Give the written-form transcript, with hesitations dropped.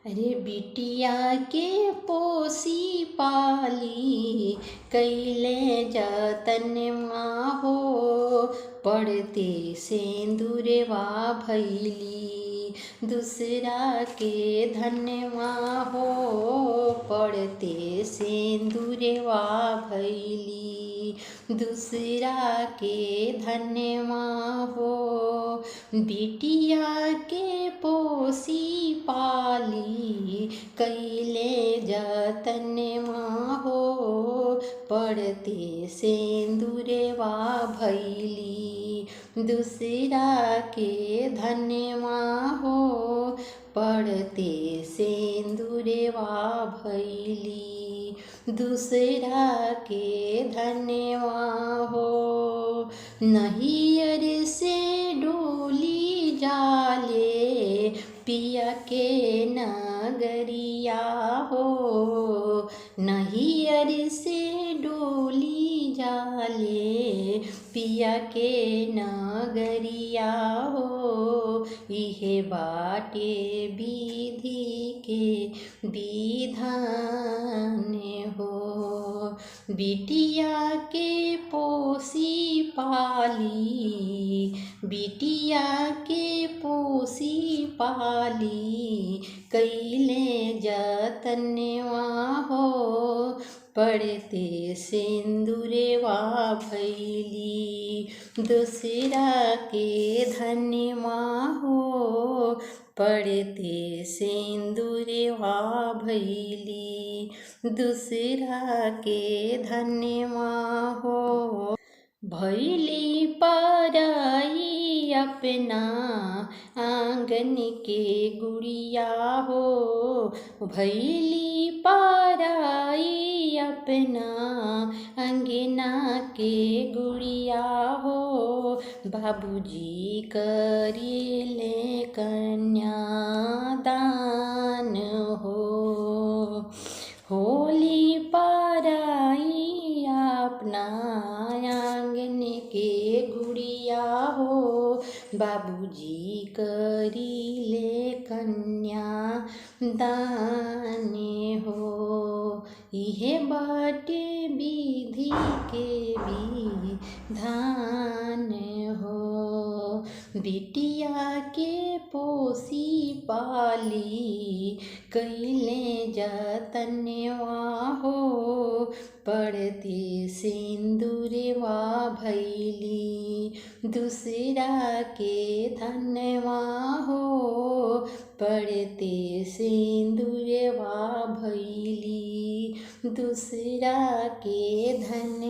अरे बिटिया के पोसी पाली कैले जतन हो, पड़ते सिंदूरवा भैली दूसरा के धनवा हो, पड़ते सिंदूरवा भैली दूसरा के धनवा हो। बिटिया के पोसी पाली कैले जतन हो, पड़ते सिंदूरवा भैली दूसरा के धनवा हो, पड़ते सिंदूरवा भैली दूसरा के धनवा हो। नैहर से डोली जाले पिया के नगरिया हो, नैहर से डोली जाले पिया के नगरिया हो। इहे बाटे विधि के विधान हो, बिटिया के पोसी पाली, बिटिया के पोसी पाली कैले जतनवा हो, पड़ते सिंदूरवा भैली दूसरा के धनवा हो, पड़ते सिंदूरवा भैली दूसरा के धनवा हो। भैली पराई अपना आंगन के गुड़िया हो, भैली पराई अपना अंगना के गुड़िया हो। बाबूजी करेले कन्यादान हो, होली पराई अपना आंगन के गुड़िया हो, बाबूजी करीले कन्या दान हो। इहे बाटे विधि के विधान हो, बिटिया के पोसी पाली कैले जतनवा हो, पड़ते सिंदूरवा भैली दूसरा के धनवा हो, पड़ते सिंदूरवा भैली दूसरा के धन